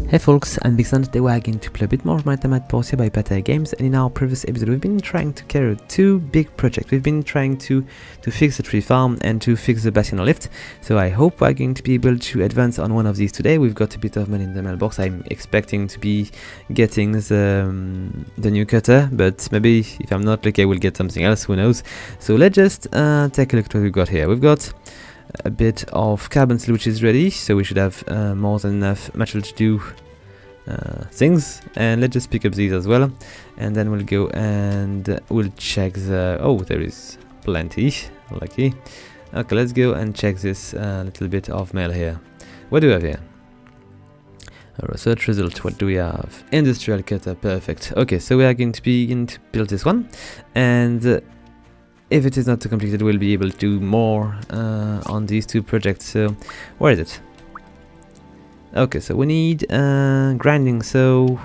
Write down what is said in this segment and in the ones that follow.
Hey folks, I'm Bassiano. Today we're going to play a bit more of my time at Portia by Portia Games, and in our previous episode we've been trying to carry out two big projects. We've been trying to fix the tree farm and to fix the Bassiano lift, so I hope we're going to be able to advance on one of these today. We've got a bit of money in the mailbox. I'm expecting to be getting the new cutter, but maybe if I'm not lucky I will get something else, who knows. So let's just take a look at what we've got here. We've got a bit of carbon steel which is ready, so we should have more than enough material to do things, and let's just pick up these as well, and then we'll go and we'll check the there is plenty, lucky. Okay, let's go and check this little bit of mail here. What do we have here? A research result. What do we have? Industrial cutter, perfect. Okay, so we are going to begin to build this one, and if it is not completed, we'll be able to do more on these two projects. So, where is it? Okay, so we need grinding saw,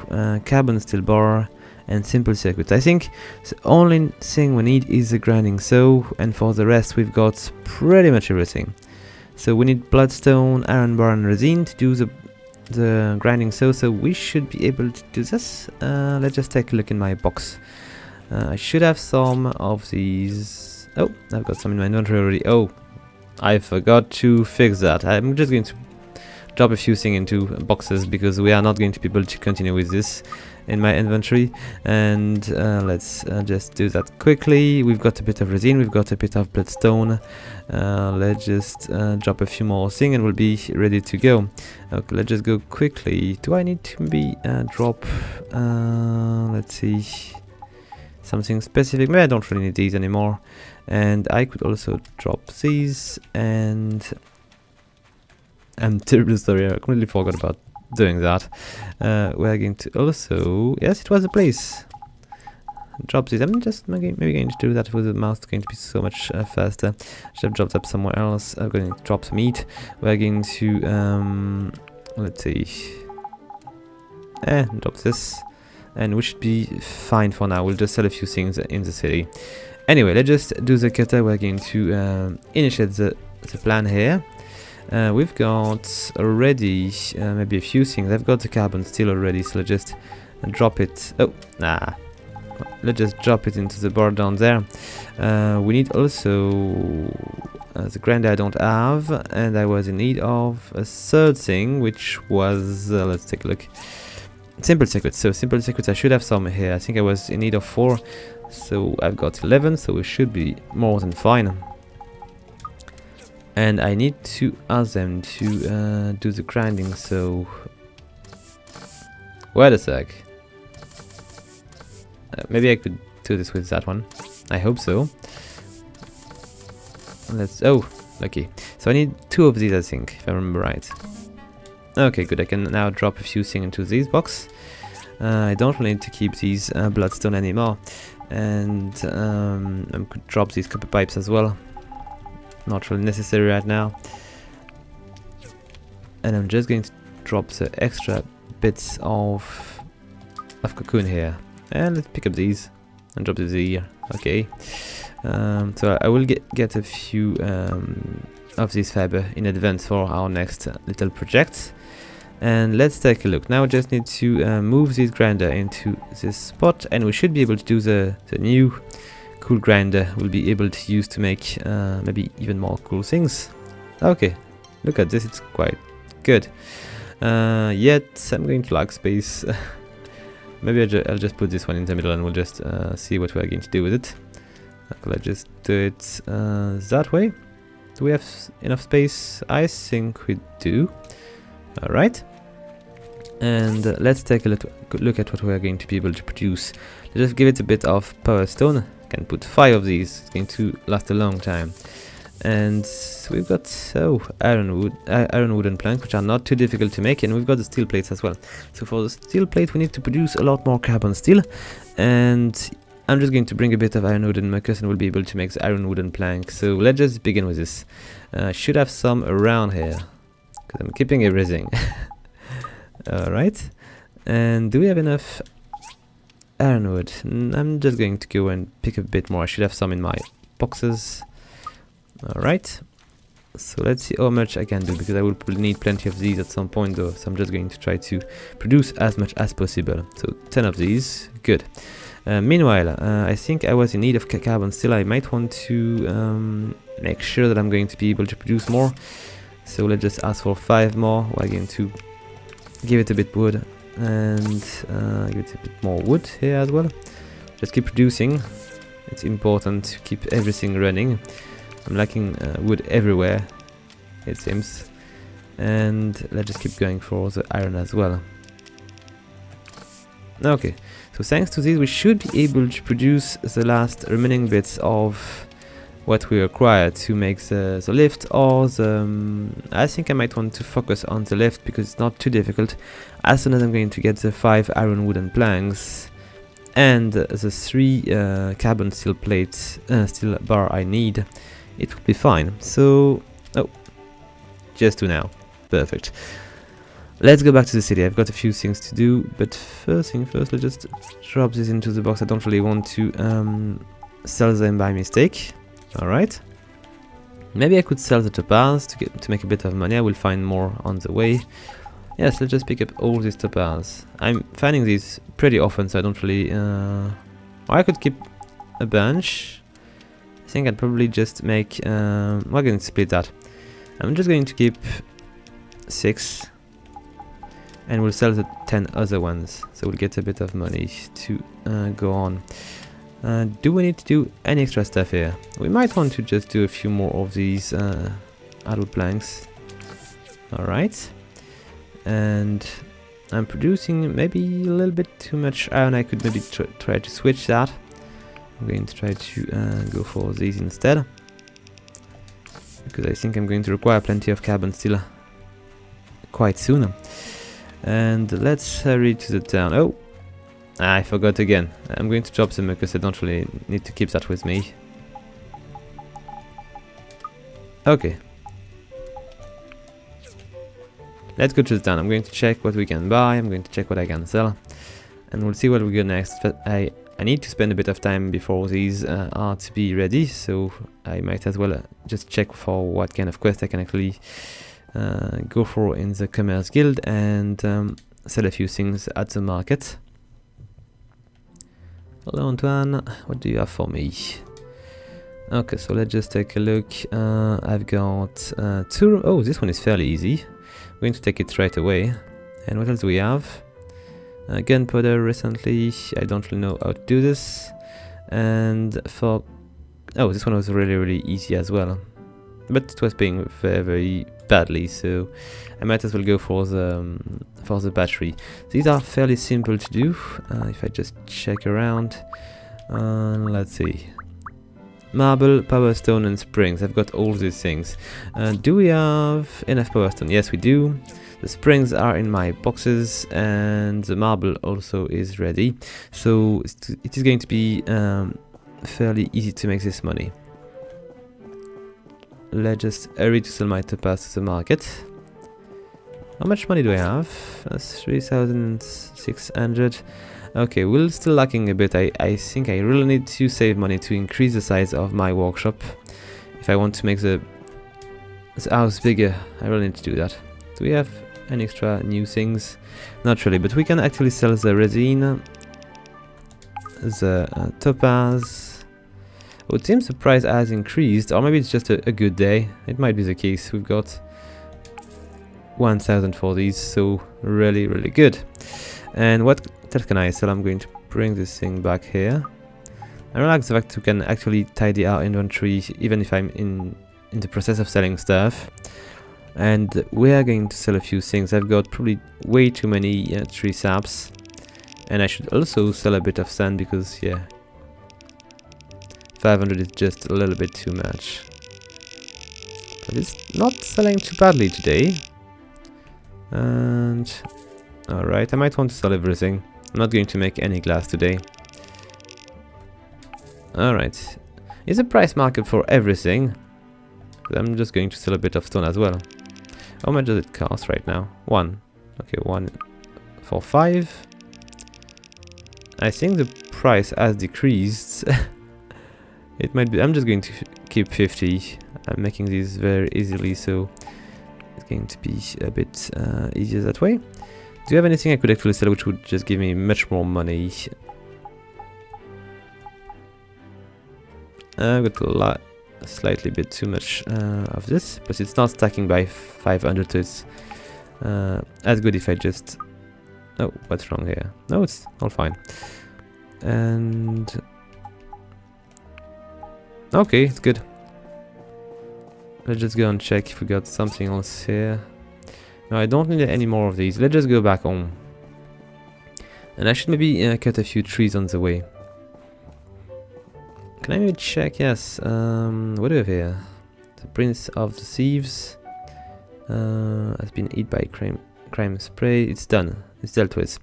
carbon steel bar, and simple circuits. I think the only thing we need is the grinding saw, and for the rest we've got pretty much everything. So we need bloodstone, iron bar, and resin to do the grinding saw. So we should be able to do this. Let's just take a look in my box. I should have some of these. Oh, I've got some in my inventory already. Oh, I forgot to fix that. I'm just going to drop a few things into boxes because we are not going to be able to continue with this in my inventory. And let's just do that quickly. We've got a bit of resin, we've got a bit of bloodstone. Let's just drop a few more things and we'll be ready to go. Okay, let's just go quickly. Do I need to maybe drop let's see, something specific? Maybe I don't really need these anymore, and I could also drop these. And I'm terribly sorry, I completely forgot about doing that. We're going to also, yes, it was a place. Drop these. I'm just maybe going to do that with the mouse. It's going to be so much faster. Should have dropped up somewhere else. I'm going to drop some meat. We're going to let's see, drop this, and we should be fine for now. We'll just sell a few things in the city. Anyway, let's just do the cutter. We're going to initiate the plan here. We've got already maybe a few things. I've got the carbon steel already, so let's just drop it. Let's just drop it into the bar down there. We need also the grinder I don't have, and I was in need of a third thing, which was let's take a look. Simple circuits. So simple circuits, I should have some here. I think I was in need of 4, so I've got 11, so we should be more than fine. And I need to ask them to do the grinding, so wait a sec. Maybe I could do this with that one. I hope so. Let's, lucky. So I need 2 of these, I think, if I remember right. Okay, good. I can now drop a few things into this box. I don't really need to keep these bloodstone anymore, and I could drop these copper pipes as well. Not really necessary right now. And I'm just going to drop the extra bits of cocoon here, and let's pick up these and drop these here. Okay. So I will get a few of this fiber in advance for our next little project. And let's take a look. Now we just need to move this grinder into this spot, and we should be able to do the new cool grinder we'll be able to use to make maybe even more cool things. Okay, look at this, it's quite good. Yet I'm going to lag space. Maybe I'll just put this one in the middle and we'll just see what we're going to do with it. Okay, let's just do it that way. Do we have enough space? I think we do. Alright. And let's take a look at what we are going to be able to produce. Let's just give it a bit of power stone. Can put 5 of these. It's going to last a long time. And we've got iron wooden planks, which are not too difficult to make, and we've got the steel plates as well. So for the steel plate we need to produce a lot more carbon steel, and I'm just going to bring a bit of iron wooden mucus and we'll be able to make the iron wooden plank. So let's just begin with this. I should have some around here because I'm keeping everything. Alright, and do we have enough ironwood? I'm just going to go and pick a bit more. I should have some in my boxes. Alright, So let's see how much I can do, because I will probably need plenty of these at some point though, so I'm just going to try to produce as much as possible. So 10 of these, good. Meanwhile, I think I was in need of carbon still. I might want to make sure that I'm going to be able to produce more. So let's just ask for 5 more. We're going to give it a bit wood and give it a bit more wood here as well. Just keep producing. It's important to keep everything running. I'm lacking wood everywhere, it seems. And let's just keep going for the iron as well. Okay, so thanks to this we should be able to produce the last remaining bits of what we require to make the lift, or the... I think I might want to focus on the lift because it's not too difficult. As soon as I'm going to get the 5 iron wooden planks and the 3 carbon steel plates, steel bar I need, it will be fine. So, oh, just 2 now. Perfect. Let's go back to the city. I've got a few things to do, but first thing first, let's just drop this into the box. I don't really want to sell them by mistake. Alright. Maybe I could sell the topaz to make a bit of money. I will find more on the way. Yes, let's just pick up all these topaz. I'm finding these pretty often, so I don't really... or I could keep a bunch. I think I'd probably just make... we're going to split that. I'm just going to keep 6. And we'll sell the 10 other ones. So we'll get a bit of money to go on. Do we need to do any extra stuff here? We might want to just do a few more of these adult planks. Alright. And I'm producing maybe a little bit too much iron. I could maybe try to switch that. I'm going to try to go for these instead, because I think I'm going to require plenty of carbon steel quite soon. And let's hurry to the town. Oh, I forgot again. I'm going to drop them because I don't really need to keep that with me. Okay. Let's go to the town. I'm going to check what we can buy. I'm going to check what I can sell. And we'll see what we go next. But I need to spend a bit of time before these are to be ready. So I might as well just check for what kind of quest I can actually go for in the Commerce Guild and sell a few things at the market. Hello Antoine, what do you have for me? Okay, so let's just take a look. I've got 2... Oh, this one is fairly easy. I'm going to take it right away. And what else do we have? Gunpowder recently. I don't really know how to do this. And for... Oh, this one was really easy as well. But it was paying very badly, so I might as well go for the battery. These are fairly simple to do. If I just check around, let's see. Marble, power stone, and springs. I've got all these things. Do we have enough power stone? Yes, we do. The springs are in my boxes, and the marble also is ready. So it is going to be fairly easy to make this money. Let's just hurry to sell my topaz to the market. How much money do I have? That's 3,600. Okay, we're still lacking a bit. I think I really need to save money to increase the size of my workshop. If I want to make the house bigger, I really need to do that. Do we have any extra new things? Not really, but we can actually sell the resin, the topaz. Oh, it seems the price has increased, or maybe it's just a good day. It might be the case. We've got 1,000 for these, so really good. And what else can I sell? I'm going to bring this thing back here. I really like the fact we can actually tidy our inventory even if I'm in the process of selling stuff. And we are going to sell a few things. I've got probably way too many tree saps, and I should also sell a bit of sand because, yeah, 500 is just a little bit too much. But it's not selling too badly today. And alright, I might want to sell everything. I'm not going to make any glass today. Alright. Is a price market for everything? I'm just going to sell a bit of stone as well. How much does it cost right now? 1. Okay, 1 for 5. I think the price has decreased. It might be... I'm just going to keep 50. I'm making these very easily, so it's going to be a bit easier that way. Do you have anything I could actually sell which would just give me much more money? I've got a lot, slightly bit too much of this, but it's not stacking by 500, so it's as good if I just... Oh, what's wrong here? No, it's all fine. And... okay, it's good. Let's just go and check if we got something else here. No, I don't need any more of these. Let's just go back home. And I should maybe cut a few trees on the way. Can I maybe check? Yes. What do we have here? The Prince of the Thieves has been eaten by crime spray. It's done. It's dealt with.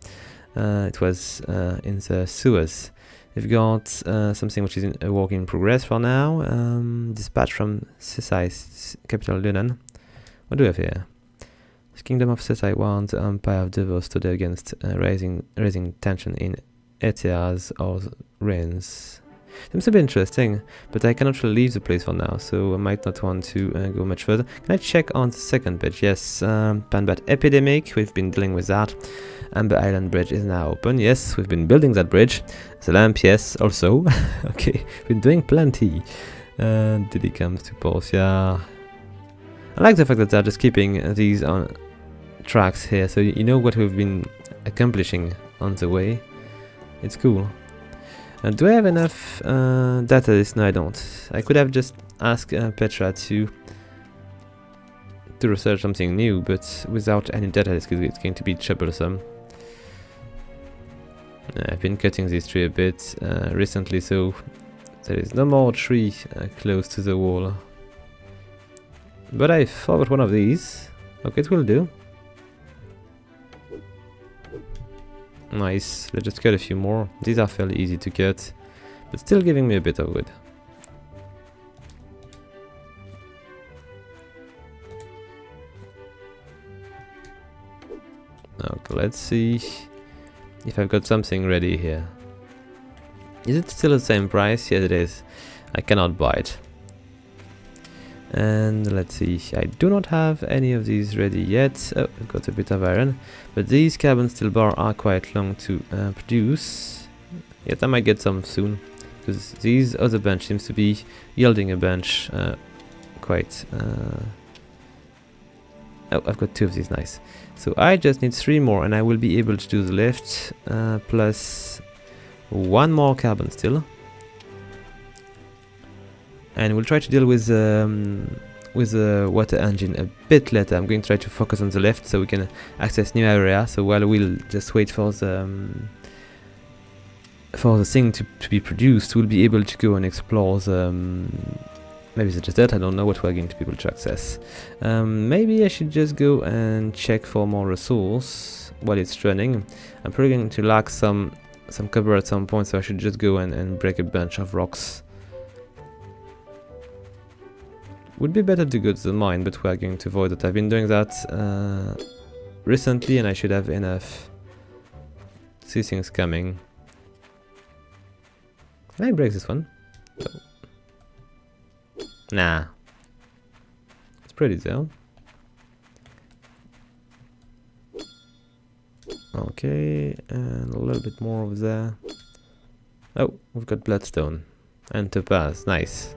It was in the sewers. We've got something which is a work in progress for now. Dispatch from Sisai's capital, Lunan. What do we have here? The Kingdom of Sisai warns the Empire of Devos stood against raising tension in Etias or Reigns. Seems a bit interesting, but I cannot really leave the place for now, so I might not want to go much further. Can I check on the second bridge? Yes, Panbat Epidemic, we've been dealing with that. Amber Island Bridge is now open. Yes, we've been building that bridge. The lamp, yes, also. Okay, we've been doing plenty. Did he come to Portia? I like the fact that they're just keeping these on tracks here, so you know what we've been accomplishing on the way. It's cool. Do I have enough data list? No, I don't. I could have just asked Petra to research something new, but without any data list, it's going to be troublesome. I've been cutting this tree a bit recently, so there is no more tree close to the wall. But I forgot one of these. Okay, it will do. Nice. Let's just cut a few more. These are fairly easy to cut, but still giving me a bit of wood. Okay, let's see if I've got something ready here. Is it still the same price? Yes, it is. I cannot buy it. And let's see, I do not have any of these ready yet. Oh, I've got a bit of iron, but these carbon steel bar are quite long to produce. Yet I might get some soon, because these other bench seems to be yielding a bench quite... Oh, I've got 2 of these, nice. So I just need 3 more and I will be able to do the lift, plus 1 more carbon steel. And we'll try to deal with the water engine a bit later. I'm going to try to focus on the left so we can access new area. So while we'll just wait for the thing to be produced, we'll be able to go and explore the maybe the desert. I don't know what we're going to be able to access. Maybe I should just go and check for more resource while it's running. I'm probably going to lack some cover at some point, so I should just go and break a bunch of rocks. Would be better to go to the mine, but we're going to avoid that. I've been doing that recently and I should have enough to see things coming. Can I break this one? Oh. Nah. It's pretty though. Okay, and a little bit more over there. Oh, we've got bloodstone and topaz, nice.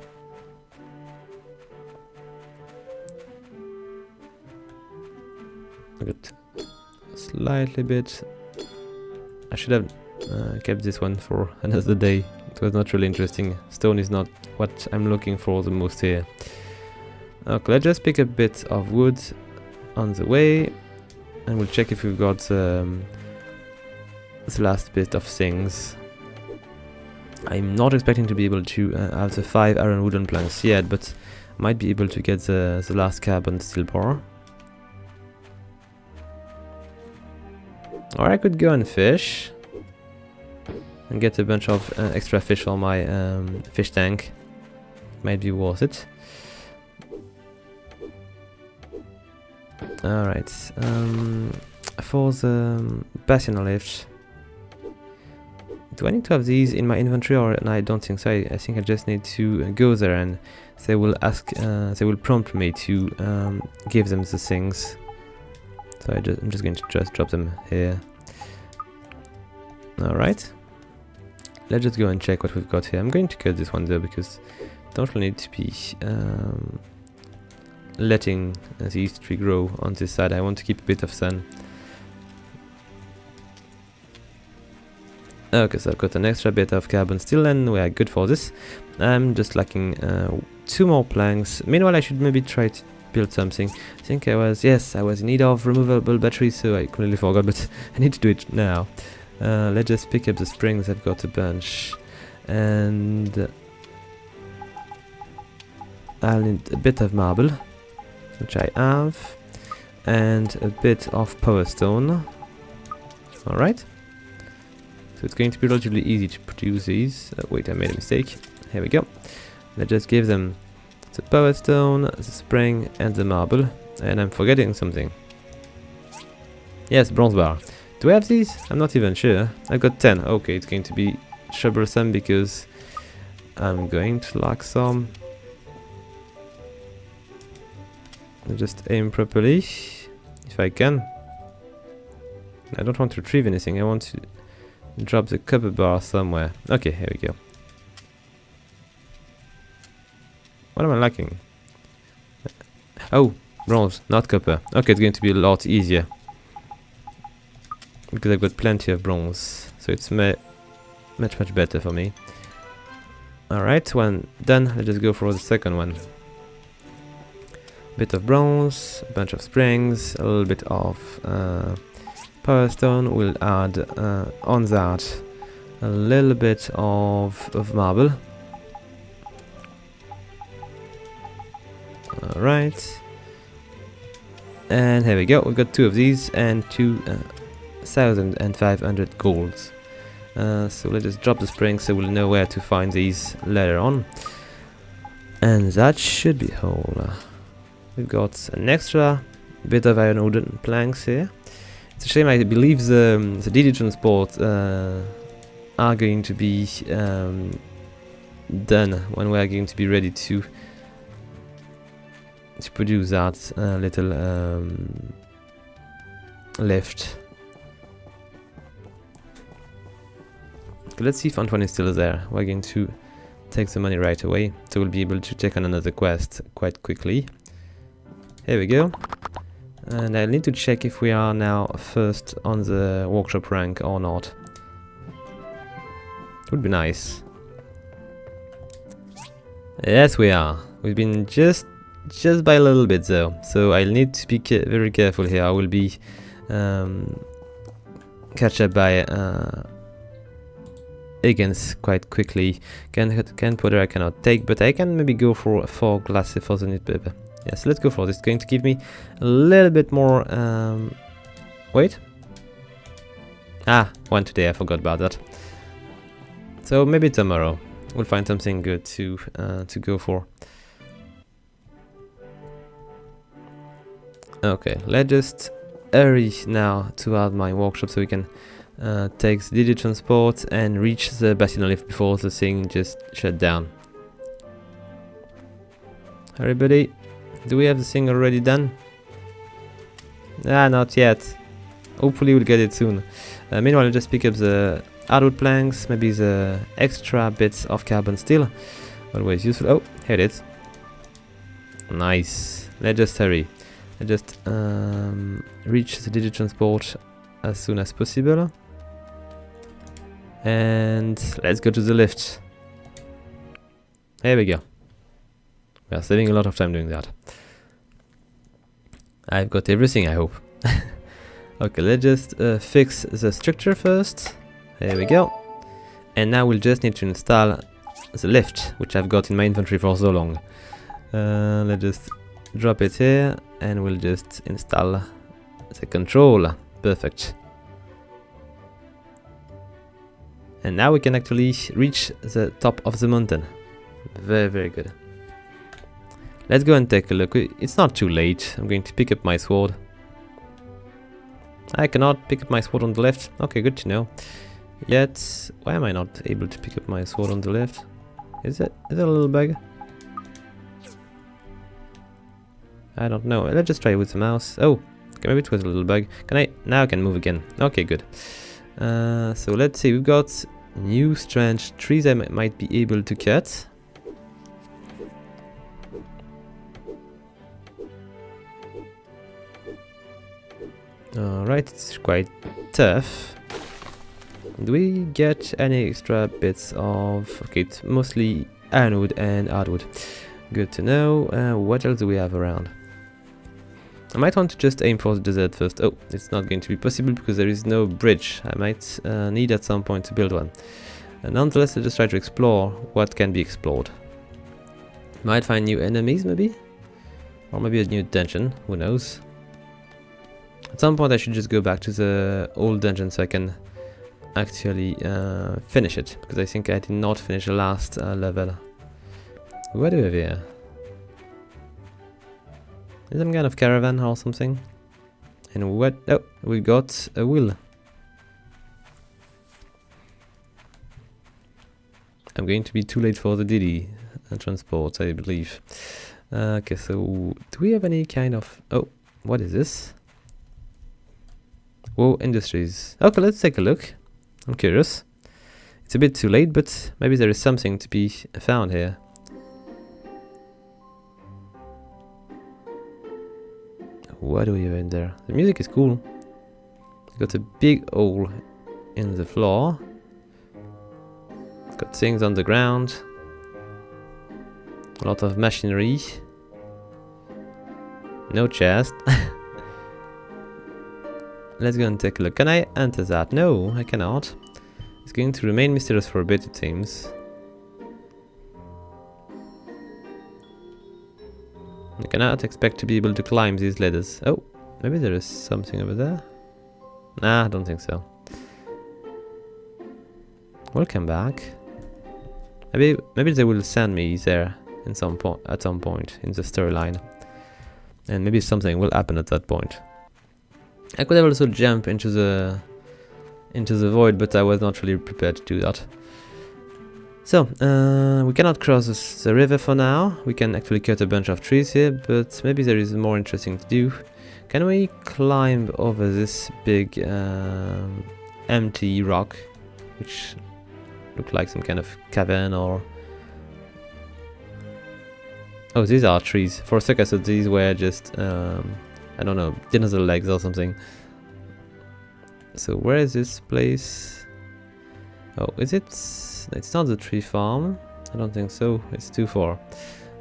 Good. Slightly bit. I should have kept this one for another day. It was not really interesting. Stone is not what I'm looking for the most here. Okay, let's just pick a bit of wood on the way, and we'll check if we've got the last bit of things. I'm not expecting to be able to have the 5 iron wooden planks yet, but might be able to get the last carbon steel bar. Or I could go and fish and get a bunch of extra fish for my fish tank. Might be worth it. Alright, for the Bassiano lift, Do I need to have these in my inventory, or no, I don't think so. I think I just need to go there and they will ask, they will prompt me to give them the things. So I'm just going to just drop them here. Alright. Let's just go and check what we've got here. I'm going to cut this one though, because I don't really need to be letting these trees grow on this side. I want to keep a bit of sun. Okay, so I've got an extra bit of carbon steel and we are good for this. I'm just lacking 2 more planks. Meanwhile, I should maybe try to build something. I think I was in need of removable batteries, so I completely forgot, but I need to do it now. Let's just pick up the springs. I've got a bunch. And I'll need a bit of marble, which I have, and a bit of power stone. Alright. So it's going to be relatively easy to produce these. Wait, I made a mistake. Here we go. Let's just give them the power stone, the spring, and the marble. And I'm forgetting something. Yes, bronze bar. Do I have these? I'm not even sure. I got 10. Okay, it's going to be troublesome because I'm going to lack some. I'll just aim properly, if I can. I don't want to retrieve anything. I want to drop the copper bar somewhere. Okay, here we go. What am I lacking? Oh, bronze, not copper. Okay, it's going to be a lot easier, because I've got plenty of bronze, so it's much better for me. Alright, one done. Let's just go for the second one. Bit of bronze, a bunch of springs, a little bit of power stone. We'll add on that a little bit of marble. Alright, and here we go. We've got 2 of these and 2,500 golds. So let's just drop the springs so we'll know where to find these later on. And that should be whole. We've got an extra bit of iron wooden planks here. It's a shame, I believe the DD transport are going to be done when we are going to be ready to produce that little lift. Let's see if Antoine is still there. We're going to take the money right away, so we'll be able to take on another quest quite quickly. Here we go. And I need to check if we are now first on the workshop rank or not. It would be nice. Yes, we are. We've been just by a little bit though, so I'll need to be very careful here. I will be catch up by Higgins quite quickly. Can powder I cannot take, but I can maybe go for 4 glasses for the need paper. Yes, let's go for this. It's going to give me a little bit more. Wait. One today. I forgot about that. So maybe tomorrow we'll find something good to go for. Okay, let's just hurry now to add my workshop so we can take the DD transport and reach the Bassiano lift before the thing just shut down. Hurry, buddy. Do we have the thing already done? Not yet. Hopefully we'll get it soon. Meanwhile, I'll just pick up the hardwood planks, maybe the extra bits of carbon steel. Always useful. Oh, here it is. Nice. Let's just hurry. Let's just reach the DD transport as soon as possible. And let's go to the lift. There we go. We are saving a lot of time doing that. I've got everything, I hope. Okay, let's just fix the structure first. There we go. And now we'll just need to install the lift, which I've got in my inventory for so long. Let's just drop it here, and we'll just install the control. Perfect. And now we can actually reach the top of the mountain. Very, very good. Let's go and take a look. It's not too late. I'm going to pick up my sword. I cannot pick up my sword on the left. Okay, good to know. yet. Why am I not able to pick up my sword on the left? Is it a little bug? I don't know. Let's just try it with the mouse. Oh, okay, maybe it was a little bug. Can I? Now I can move again. Okay, good. So let's see. We've got new strange trees I might be able to cut. Alright, it's quite tough. Do we get any extra bits of... Okay, it's mostly ironwood and hardwood. Good to know. What else do we have around? I might want to just aim for the desert first. Oh, it's not going to be possible because there is no bridge. I might need at some point to build one. Nonetheless, let's just try to explore what can be explored. Might find new enemies, maybe? Or maybe a new dungeon, who knows? At some point I should just go back to the old dungeon so I can actually finish it, because I think I did not finish the last level. What do we have here? Is some kind of caravan or something? And what? Oh, we got a wheel. I'm going to be too late for the Diddy transport, I believe. Okay, so do we have any kind of... Oh, what is this? Whoa, industries. Okay, let's take a look. I'm curious. It's a bit too late, but maybe there is something to be found here. What do we have in there? The music is cool. It's got a big hole in the floor. It's got things on the ground. A lot of machinery. No chest. Let's go and take a look. Can I enter that? No, I cannot. It's going to remain mysterious for a bit, it seems. I cannot expect to be able to climb these ladders. Oh, maybe there is something over there. Nah, I don't think so. Welcome back. Maybe they will send me there in at some point in the storyline, and maybe something will happen at that point. I could have also jumped into the void, but I was not really prepared to do that. So, we cannot cross the river for now. We can actually cut a bunch of trees here, but maybe there is more interesting to do. Can we climb over this big empty rock, which look like some kind of cavern or... Oh, these are trees. For a second I thought these were just, I don't know, dinosaur legs or something. So where is this place? Oh, is it? It's not the tree farm. I don't think so. It's too far.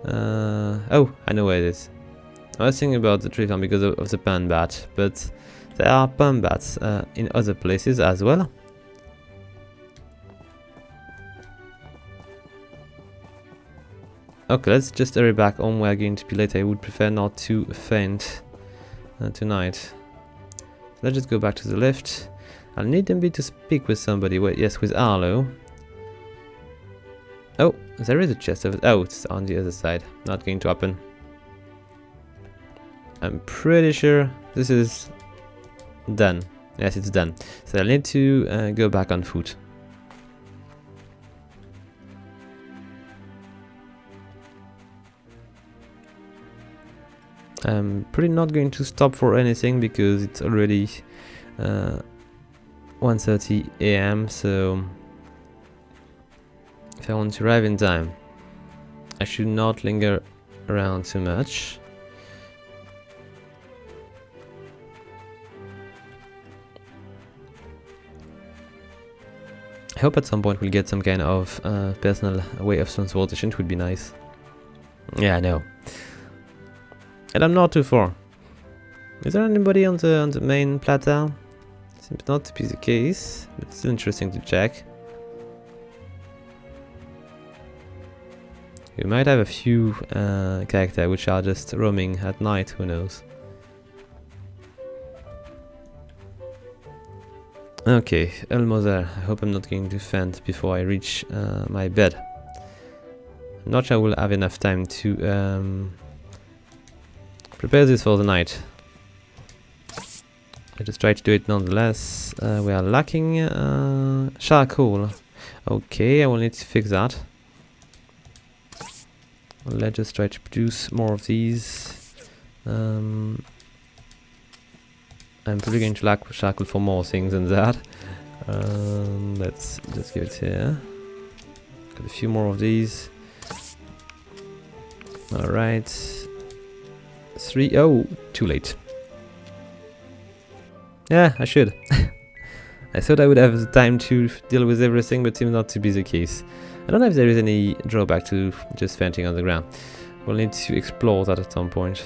Oh, I know where it is. I was thinking about the tree farm because of the pan bat, but there are pan bats in other places as well. Okay, let's just hurry back home. We're going to be late. I would prefer not to faint tonight. Let's just go back to the left. I'll need them to speak with somebody. Wait, yes, with Arlo. Oh, there is a chest of it. Oh, it's on the other side. Not going to happen. I'm pretty sure this is done. Yes, it's done. So I'll need to go back on foot. I'm pretty not going to stop for anything because it's already 1:30 AM, so if I want to arrive in time, I should not linger around too much. I hope at some point we'll get some kind of personal way of transportation. It would be nice. Yeah, I know. And I'm not too far. Is there anybody on the main plateau? Seems not to be the case, but it's still interesting to check. We might have a few characters which are just roaming at night, who knows. Okay, almost there. I hope I'm not going to faint before I reach my bed. I'm not sure I will have enough time to prepare this for the night. I just try to do it nonetheless. We are lacking charcoal. Okay, I will need to fix that. Let's just try to produce more of these. I'm probably going to lack charcoal for more things than that. Let's just give it here. Got a few more of these. Alright. 3. Oh, too late. Yeah, I should. I thought I would have the time to deal with everything, but seems not to be the case. I don't know if there is any drawback to just fainting on the ground. We'll need to explore that at some point.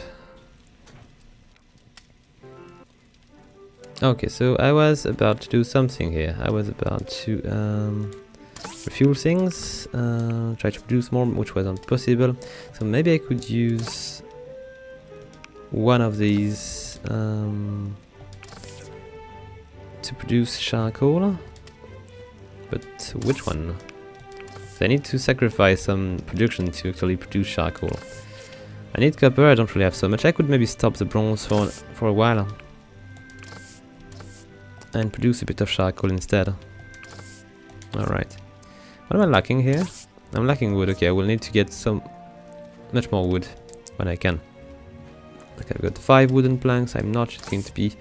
Okay, so I was about to do something here. I was about to refuel things, try to produce more, which wasn't possible. So maybe I could use one of these to produce charcoal. But which one? So I need to sacrifice some production to actually produce charcoal. I need copper, I don't really have so much. I could maybe stop the bronze for a while and produce a bit of charcoal instead. Alright. What am I lacking here? I'm lacking wood. Okay, I will need to get much more wood when I can. Okay, I've got 5 wooden planks. I'm not going to be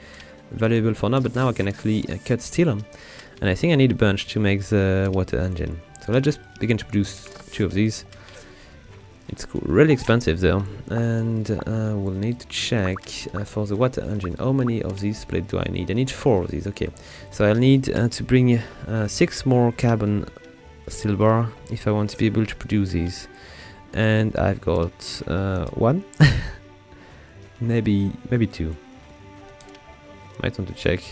valuable for now, but now I can actually cut steel. And I think I need a bunch to make the water engine. So let's just begin to produce 2 of these. It's really expensive though, and we'll need to check for the water engine. How many of these plates do I need? I need 4 of these. Okay, so I'll need to bring 6 more carbon steel bar if I want to be able to produce these. And I've got 1, maybe 2. Might want to check.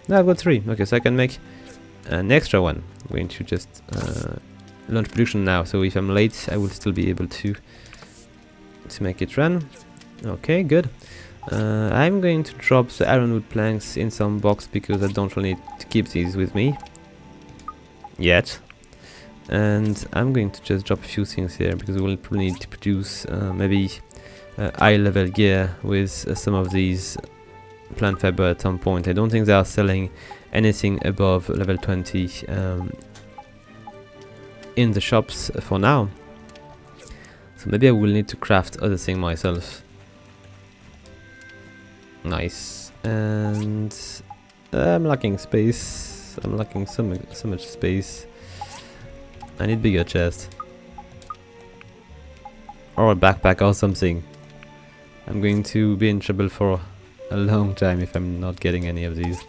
No, I've got 3. Okay, so I can make an extra one. I'm going to just launch production now, so if I'm late I will still be able to make it run. Okay, good. I'm going to drop the ironwood planks in some box because I don't really need to keep these with me yet. And I'm going to just drop a few things here because we'll probably need to produce maybe high level gear with some of these plant fiber at some point. I don't think they are selling anything above level 20 in the shops for now, so maybe I will need to craft other things myself. Nice. And I'm lacking space. I'm lacking so much space. I need bigger chest or a backpack or something. I'm going to be in trouble for a long time if I'm not getting any of these.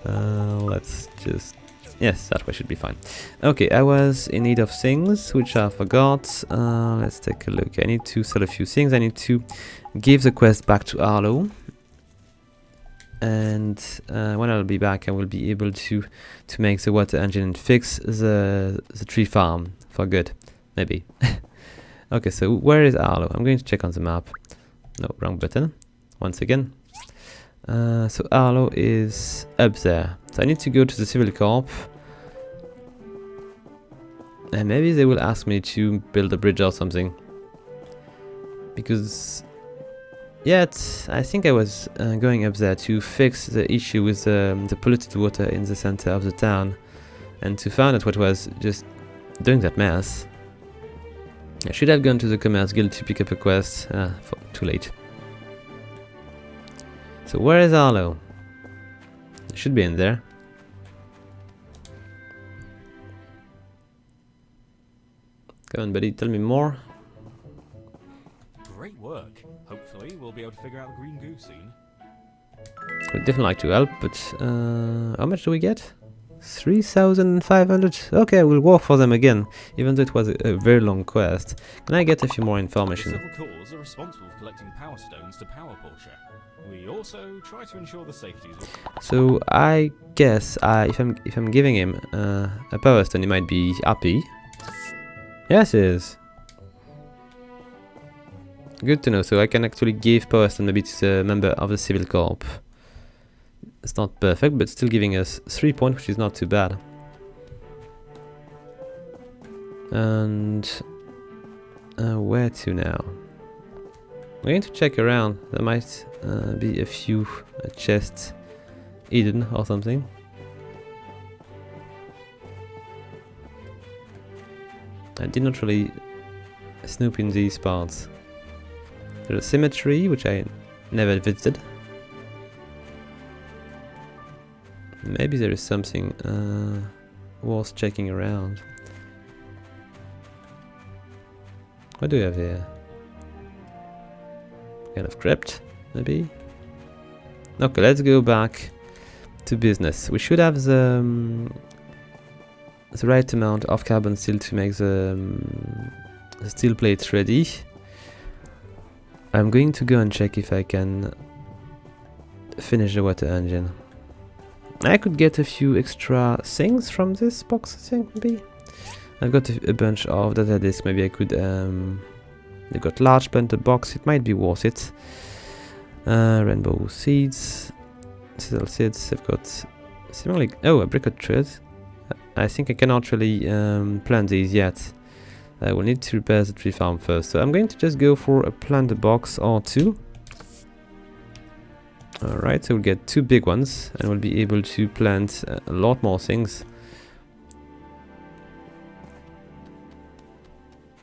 Let's just... Yes, that way should be fine. Okay, I was in need of things, which I forgot. Let's take a look. I need to sell a few things. I need to give the quest back to Arlo. And when I'll be back, I will be able to make the water engine and fix the tree farm for good. Maybe. Okay, so where is Arlo? I'm going to check on the map. No, wrong button. Once again. So Arlo is up there. So I need to go to the Civil Corp. And maybe they will ask me to build a bridge or something. Because... Yet, I think I was going up there to fix the issue with the polluted water in the center of the town. And to find out what was just doing that mess. I should have gone to the Commerce Guild to pick up a quest. Too late. So where is Arlo? It should be in there. Come on, buddy, tell me more. Great work. Hopefully we'll be able to figure out the green goo soon. We'd definitely like to help, but how much do we get? 3,500? Okay, we'll work for them again, even though it was a very long quest. Can I get a few more information? The Civil Corps are responsible for collecting power stones to power Portia. We also try to ensure the safety is... So I guess if I'm giving him a power stone, he might be happy. Yes, he is. Good to know. So I can actually give power stone maybe to the member of the Civil Corps. It's not perfect, but still giving us 3 points, which is not too bad. And where to now? I'm going to check around. There might be a few chests hidden or something. I did not really snoop in these parts. There's a cemetery, which I never visited. Maybe there is something worth checking around. What do we have here? Kind of crypt, maybe? Okay, let's go back to business. We should have the right amount of carbon steel to make the steel plates ready. I'm going to go and check if I can finish the water engine. I could get a few extra things from this box, I think, maybe. I've got a bunch of data disks, maybe I could... I've got large bundle box, it might be worth it. Rainbow seeds, sizzle seeds, I've got seemingly... Oh, apricot trees. I think I cannot really plant these yet. I will need to repair the tree farm first, so I'm going to just go for a planter box or two. Alright, so we'll get 2 big ones and we'll be able to plant a lot more things.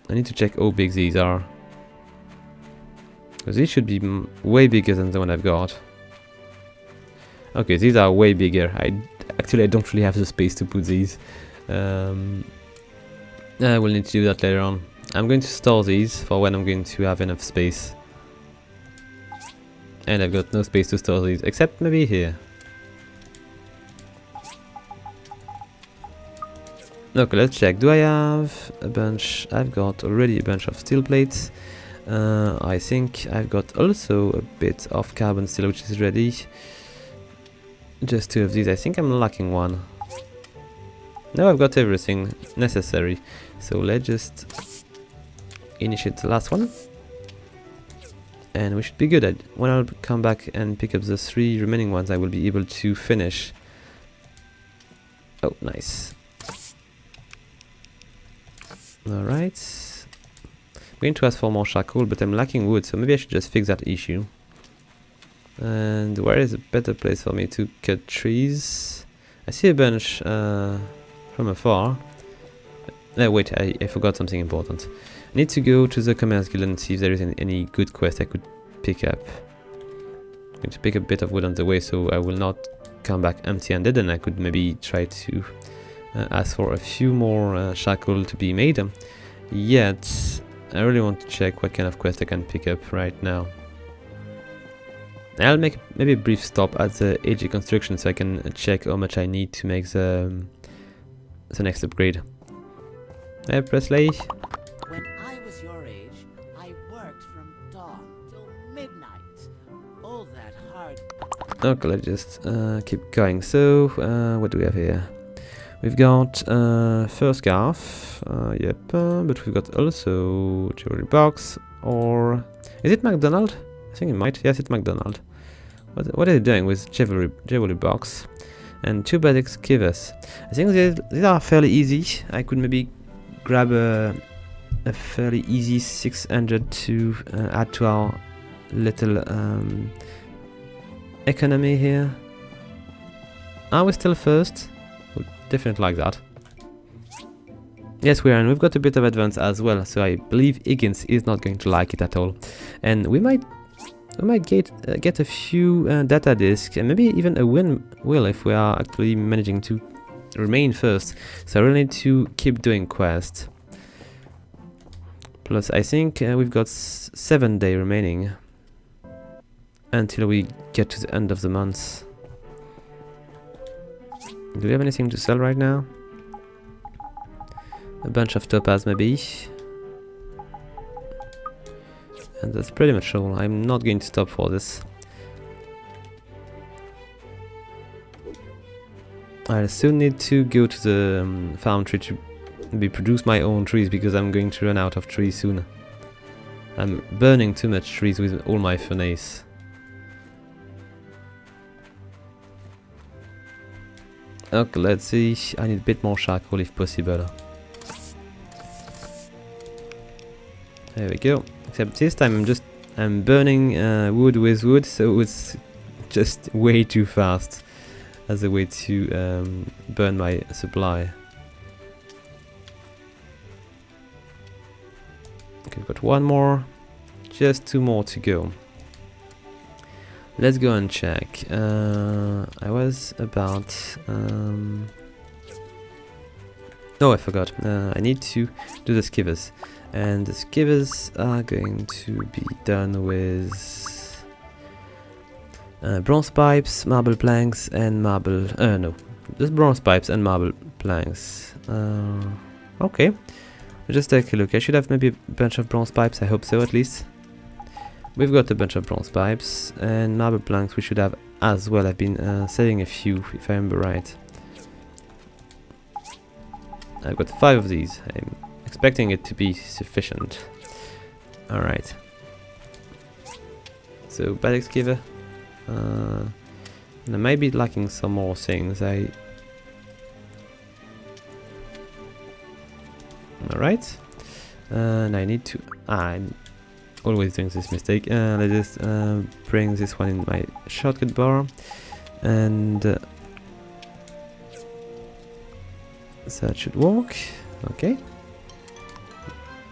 I need to check how big these are, because these should be way bigger than the one I've got. Okay, these are way bigger. I don't really have the space to put these. I will need to do that later on. I'm going to store these for when I'm going to have enough space. And I've got no space to store these, except maybe here. Okay, let's check. Do I have a bunch? I've got already a bunch of steel plates. I think I've got also a bit of carbon steel, which is ready. Just 2 of these. I think I'm lacking one. Now I've got everything necessary. So let's just initiate the last one. And we should be good at it. When I'll come back and pick up the 3 remaining ones, I will be able to finish. Oh, nice. Alright. I'm going to ask for more charcoal, but I'm lacking wood, so maybe I should just fix that issue. And where is a better place for me to cut trees? I see a bunch from afar. Wait, I forgot something important. I need to go to the Commerce Guild and see if there is any good quest I could pick up. I'm going to pick a bit of wood on the way, so I will not come back empty-handed, and I could maybe try to ask for a few more charcoal to be made. Yet, I really want to check what kind of quest I can pick up right now. I'll make maybe a brief stop at the AG construction so I can check how much I need to make the next upgrade. Hey, Presley. When I was your age, I worked from dawn till midnight. All that hard. Okay, let's just keep going. So, what do we have here? We've got first scarf, yep, but we've got also jewelry box, or is it McDonald? I think it might. Yes, it's McDonald. What are they doing with jewelry box? And 2 basic skivers. I think these are fairly easy. I could maybe grab a fairly easy 600 to add to our little economy here. Are we still first? Would definitely like that. Yes, we are, and we've got a bit of advance as well, so I believe Higgins is not going to like it at all. And we might get a few data disks and maybe even a wheel if we are actually managing to remain first. So I really need to keep doing quests. Plus, I think we've got 7 days remaining until we get to the end of the month. Do we have anything to sell right now? A bunch of topaz maybe. And that's pretty much all. I'm not going to stop for this. I soon need to go to the farm tree to produce my own trees, because I'm going to run out of trees soon. I'm burning too much trees with all my furnace. Okay, let's see. I need a bit more charcoal if possible. There we go. Except this time I'm just I'm burning wood with wood, so it's just way too fast as a way to burn my supply. Okay, we've got one more, just 2 more to go. Let's go and check. I was about... oh, I forgot. I need to do the skivers. And the skivers are going to be done with bronze pipes, marble planks, and marble... no, just bronze pipes and marble planks. Okay, just take a look. I should have maybe a bunch of bronze pipes. I hope so, at least. We've got a bunch of bronze pipes and marble planks we should have as well. I've been saving a few, if I remember right. I've got 5 of these. I'm expecting it to be sufficient. Alright. So, bad excavator. And I might be lacking some more things. Alright. And I need to... I'm always doing this mistake. Let's just bring this one in my shortcut bar. And... so that should work. Okay.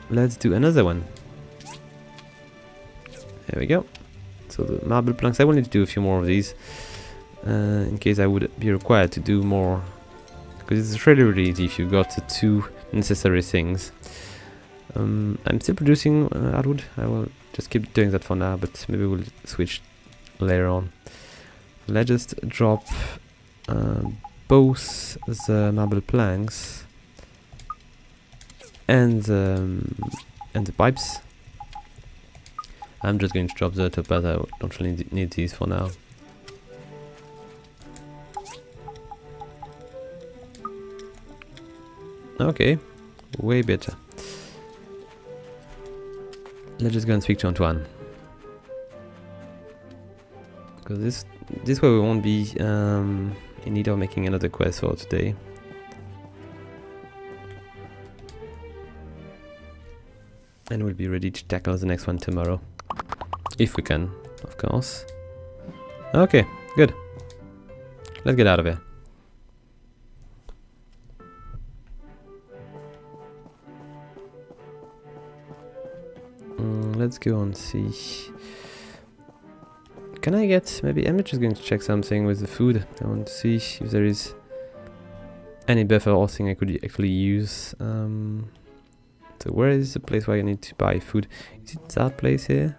Let's do another one. There we go. So the marble planks, I will need to do a few more of these. In case I would be required to do more. Because it's really easy if you've got the 2 necessary things. I'm still producing hardwood. I will just keep doing that for now, but maybe we'll switch later on. Let's just drop both the marble planks and the pipes. I'm just going to drop the top, as I don't really need these for now. Okay, way better. Let's just go and speak to Antoine. Because this way we won't be in need of making another quest for today. And we'll be ready to tackle the next one tomorrow. If we can, of course. Okay, good. Let's get out of here. Let's go and see. Can I get... maybe I'm just going to check something with the food. I want to see if there is any buffer or thing I could actually use. So where is the place where I need to buy food? Is it that place here?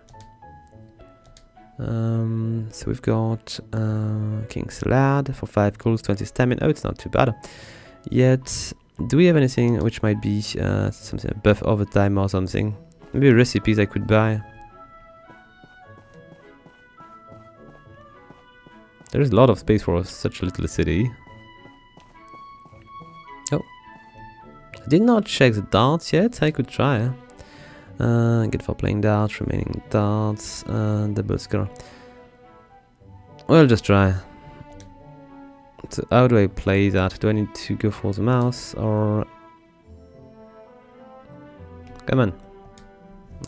So we've got king salad for 5 gold, 20 stamina. Oh, it's not too bad. Yet, do we have anything which might be something buff over time or something? Maybe recipes I could buy. There's a lot of space for such a little city. Oh. I did not check the darts yet. I could try. Good for playing darts, remaining darts, double score. We'll just try. So how do I play that? Do I need to go for the mouse or... come on.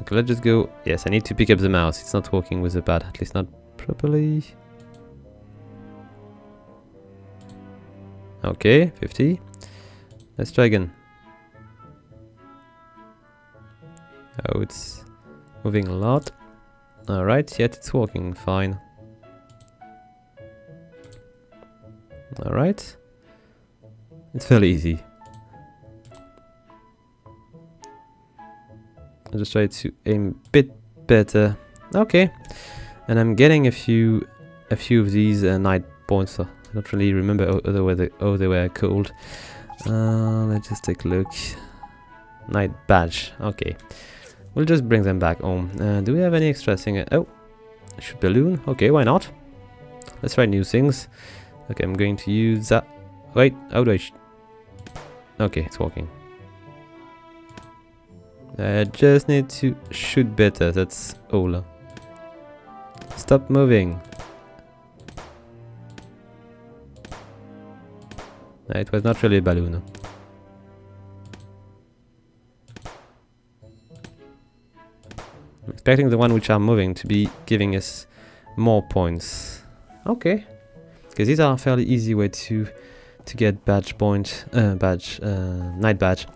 Okay, let's just go. Yes, I need to pick up the mouse. It's not working with the pad, at least not properly. Okay, 50. Let's try again. Oh, it's moving a lot. Alright, yet it's working fine. Alright. It's fairly easy. I'll just try to aim a bit better. Okay. And I'm getting a few of these night points. I don't really remember how they were called. Let's just take a look. Night badge. Okay. We'll just bring them back home. Do we have any extra thing? Oh, shoot balloon. Okay, why not? Let's try new things. Okay, I'm going to use that. Wait, how do I? Okay, it's working. I just need to shoot better. That's all. Stop moving. It was not really a balloon. I'm expecting the one which are moving to be giving us more points. Okay, because these are a fairly easy way to get night badge.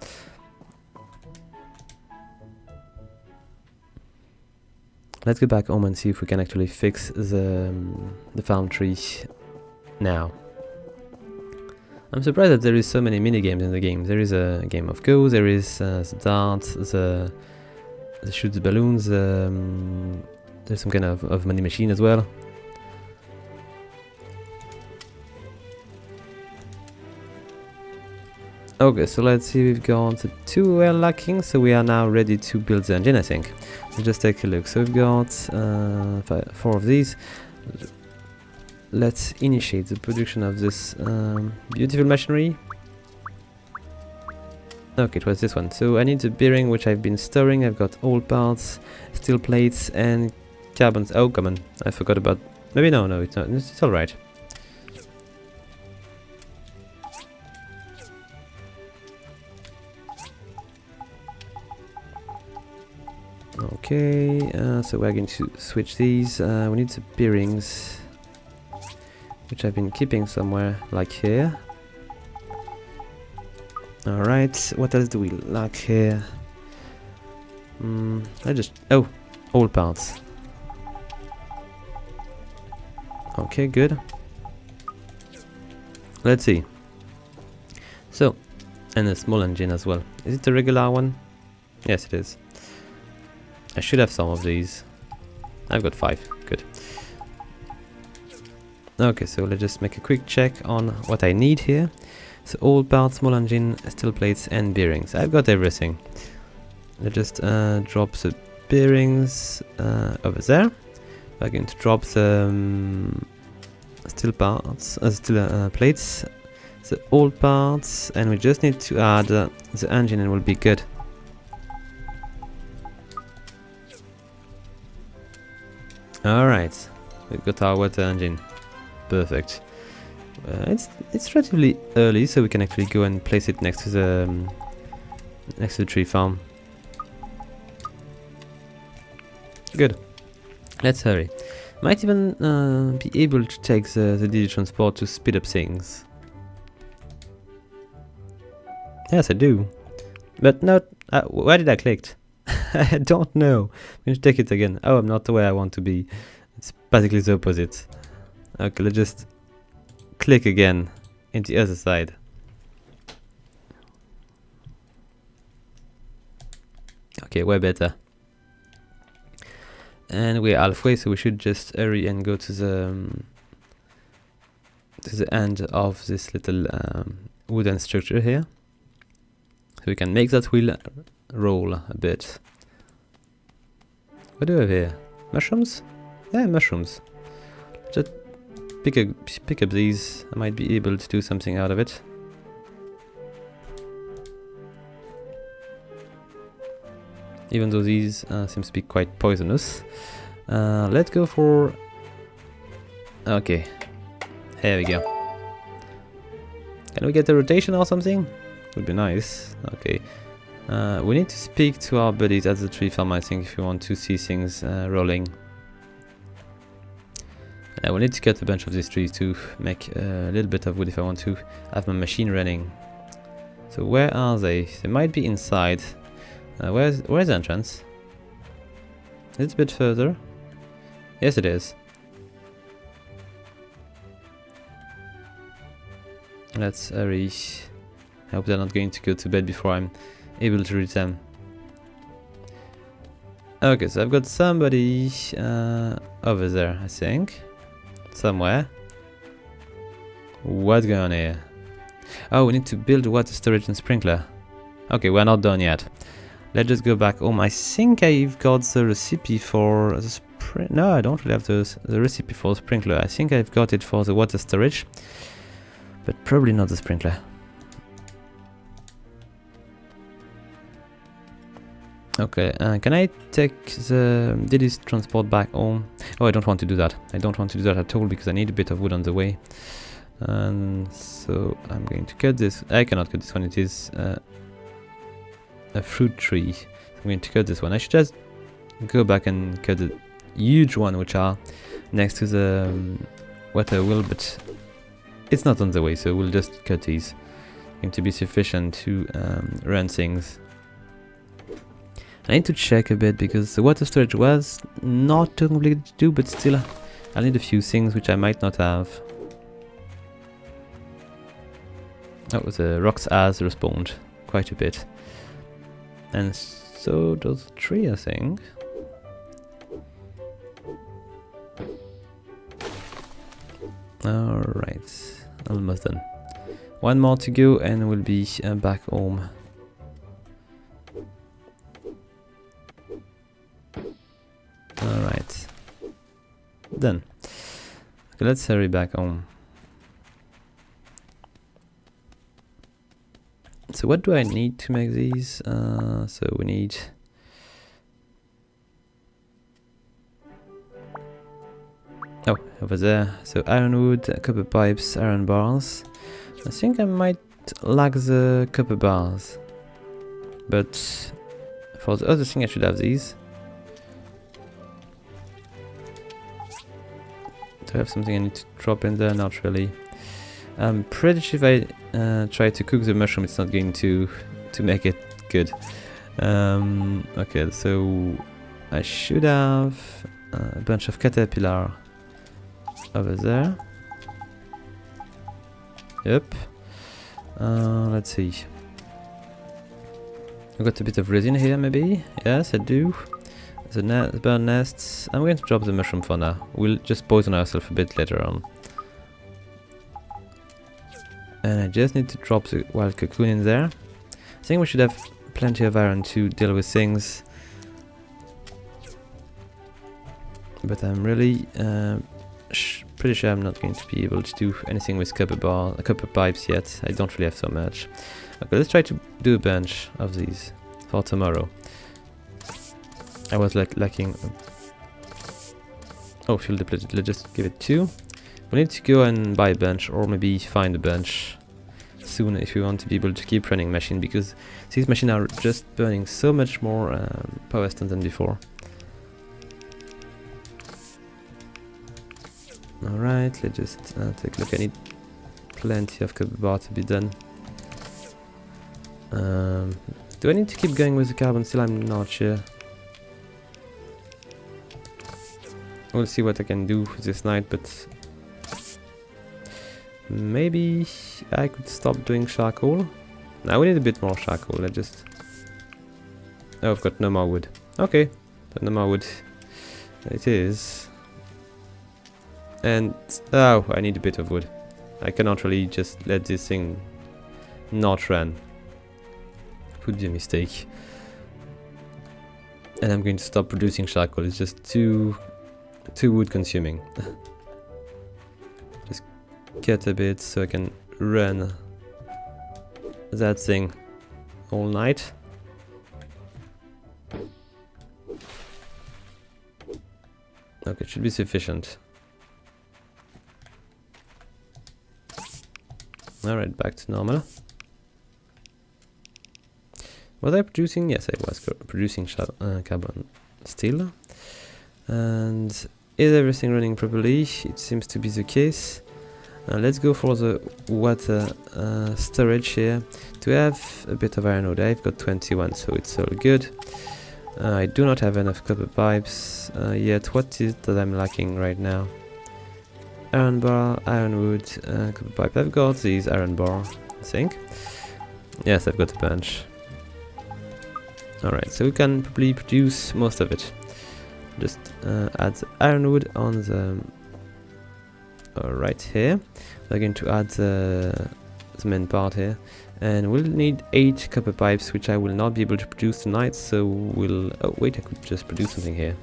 Let's go back home and see if we can actually fix the farm tree now. I'm surprised that there is so many mini games in the game. There is a game of Go, there is the darts, the shoot the balloons, there's some kind of money machine as well. Okay, so let's see, we've got 2 well lacking, so we are now ready to build the engine, I think. Let's just take a look. So we've got 4 of these. Let's initiate the production of this beautiful machinery. Okay, it was this one. So I need the bearing, which I've been storing. I've got all parts, steel plates, and carbons. Oh, come on, I forgot about... Maybe no, it's not. It's alright. Okay, so we're going to switch these. We need the bearings, which I've been keeping somewhere, like here. Alright, what else do we lack here? Oh, all parts. Okay, good. Let's see. So, and a small engine as well. Is it the regular one? Yes, it is. I should have some of these. I've got 5. Good. Okay, so let's just make a quick check on what I need here. So all parts, small engine, steel plates, and bearings. I've got everything. Let's just drop the bearings over there. We're going to drop the steel parts, steel plates, the old parts, and we just need to add the engine, and we'll be good. Alright, we've got our water engine. Perfect. It's relatively early, so we can actually go and place it next to the tree farm. Good. Let's hurry. Might even be able to take the DD transport to speed up things. Yes, I do. But not... where did I click? I don't know. I'm going to take it again. Oh, I'm not the way I want to be. It's basically the opposite. Okay, let's just click again in the other side. Okay, way better. And we're halfway, so we should just hurry and go to the end of this little wooden structure here. So we can make that wheel roll a bit. What do we have here? Mushrooms? Yeah, mushrooms. Just pick up these. I might be able to do something out of it. Even though these seems to be quite poisonous. Let's go for... Okay. Here we go. Can we get a rotation or something? Would be nice. Okay. We need to speak to our buddies at the tree farm, I think, if we want to see things rolling. We need to cut a bunch of these trees to make a little bit of wood if I want to have my machine running. So where are they? They might be inside. Where's the entrance? Is it a bit further? Yes, it is. Let's hurry. I hope they're not going to go to bed before I'm able to reach them. Okay, so I've got somebody over there, I think. Somewhere. What's going on here? Oh, we need to build water storage and sprinkler. Okay, we're not done yet. Let's just go back home. I think I've got the recipe for the no, I don't really have the recipe for the sprinkler. I think I've got it for the water storage, but probably not the sprinkler. Okay, can I take the DD's transport back home? Oh, I don't want to do that. I don't want to do that at all because I need a bit of wood on the way. And so I'm going to cut this. I cannot cut this one. It is a fruit tree. So I'm going to cut this one. I should just go back and cut the huge one which are next to the water wheel, but it's not on the way, so we'll just cut these. Going to be sufficient to run things. I need to check a bit because the water storage was not too complicated to do, but still I need a few things which I might not have. Oh, the rocks has respawned quite a bit. And so does the tree, I think. Alright, almost done. One more to go and we'll be back home. Alright. Done. Okay, let's hurry back home. So what do I need to make these? So we need... Oh, over there. So ironwood, copper pipes, iron bars. I think I might lack the copper bars. But for the other thing I should have these. Do I have something I need to drop in there? Not really. I'm pretty sure if I try to cook the mushroom, it's not going to make it good. Okay, so I should have a bunch of caterpillar over there. Yep. Let's see. I've got a bit of resin here, maybe. Yes, I do. The bird nests. I'm going to drop the mushroom for now. We'll just poison ourselves a bit later on. And I just need to drop the wild cocoon in there. I think we should have plenty of iron to deal with things. But I'm really pretty sure I'm not going to be able to do anything with copper pipes yet. I don't really have so much. Okay, let's try to do a bunch of these for tomorrow. I was lacking... Oh, fuel depleted. Let's just give it 2. We need to go and buy a bunch, or maybe find a bunch soon if we want to be able to keep running machine, because these machines are just burning so much more power stone than before. Alright, let's just take a look. I need plenty of copper bar to be done. Do I need to keep going with the carbon steel? I'm not sure. We'll see what I can do this night, but maybe I could stop doing charcoal. Now we need a bit more charcoal. Let's just... Oh, I've got no more wood. Okay, but no more wood. It is. And... Oh, I need a bit of wood. I cannot really just let this thing not run. Would be a mistake. And I'm going to stop producing charcoal. It's just too wood consuming. Just cut a bit so I can run that thing all night. Okay, it should be sufficient. Alright, back to normal. Was I producing? Yes, I was producing carbon steel. And is everything running properly? It seems to be the case. Let's go for the water storage here. To have a bit of iron ore, I've got 21, so it's all good. I do not have enough copper pipes yet. What is it that I'm lacking right now? Iron bar, ironwood, copper pipe. I've got these iron bar, I think. Yes, I've got a bunch. Alright, so we can probably produce most of it. Just add the ironwood on the right here. We're going to add the main part here, and we'll need 8 copper pipes, which I will not be able to produce tonight. So we'll... Oh wait, I could just produce something here.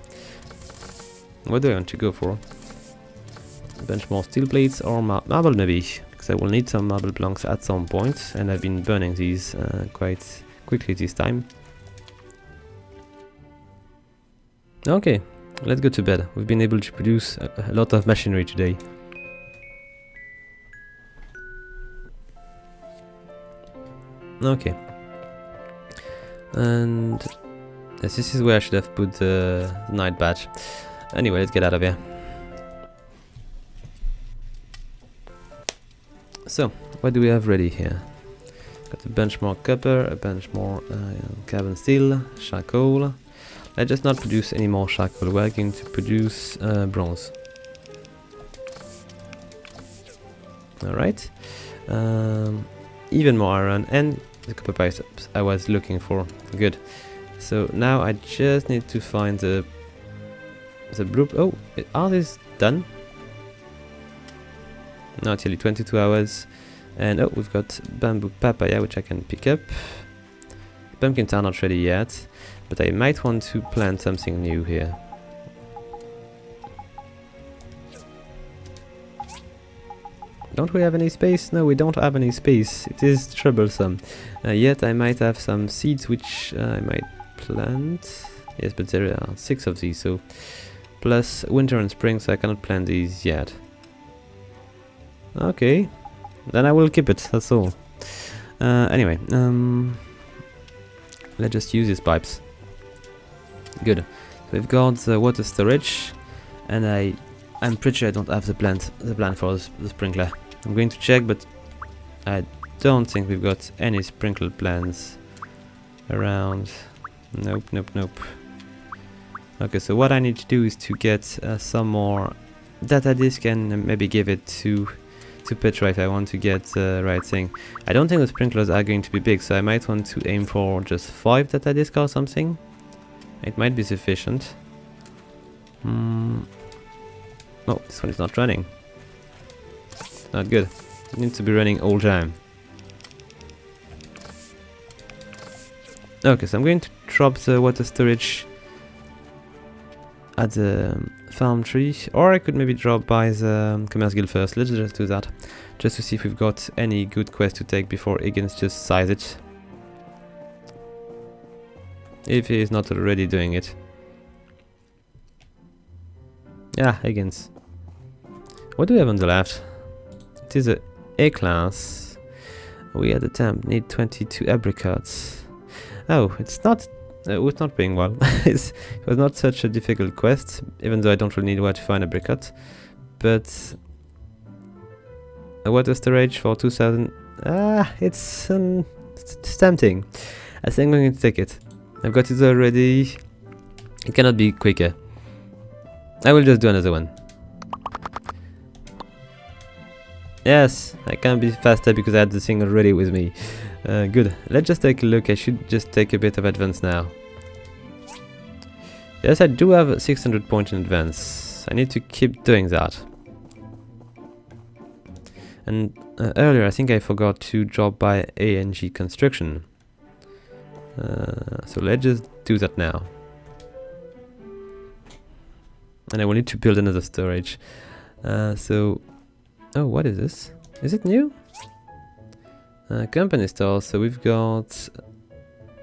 What do I want to go for? A bunch more steel plates or marble maybe, because I will need some marble blocks at some point, and I've been burning these quite quickly this time. Okay, let's go to bed. We've been able to produce a lot of machinery today. Okay. And Yes, this is where I should have put the night badge. Anyway, let's get out of here. So, what do we have ready here? Got a bunch more copper, a bunch more carbon steel, charcoal. Let's just not produce any more charcoal. We're going to produce bronze. Alright. Even more iron and the copper pipes I was looking for. Good. So now I just need to find the blueprint. Oh, are these done? Not really. 22 hours. And oh, we've got bamboo papaya, which I can pick up. Pumpkins are not ready yet, but I might want to plant something new here. Don't we have any space? No, we don't have any space. It is troublesome. Yet I might have some seeds which I might plant. Yes, but there are 6 of these, so plus winter and spring, so I cannot plant these yet. Okay, then I will keep it, that's all. Anyway, let's just use these pipes. Good. So we've got the water storage, and I'm pretty sure I don't have the plan for the sprinkler. I'm going to check, but I don't think we've got any sprinkler plans around. Nope, nope, nope. Okay, so what I need to do is to get some more data disk and maybe give it to Petra if I want to get the right thing. I don't think the sprinklers are going to be big, so I might want to aim for just 5 data disk or something. It might be sufficient. Oh, this one is not running. Not good. It needs to be running all the time. Okay, so I'm going to drop the water storage at the farm tree, or I could maybe drop by the commerce guild first. Let's just do that, just to see if we've got any good quest to take before Higgins just size it, if he is not already doing it. Yeah, Higgins. What do we have on the left? It is a A class. We at the temp need 22 apricots. Oh, it's not paying well. It was not such a difficult quest, even though I don't really need where to find apricot. But a water storage for 2000. It's tempting. I think I'm going to take it. I've got it already. It cannot be quicker. I will just do another one. Yes, I can be faster because I had the thing already with me. Good. Let's just take a look. I should just take a bit of advance now. Yes, I do have 600 points in advance. I need to keep doing that. And earlier I think I forgot to drop by ANG construction. So let's just do that now. And I will need to build another storage. Oh, what is this? Is it new? Company store. So we've got.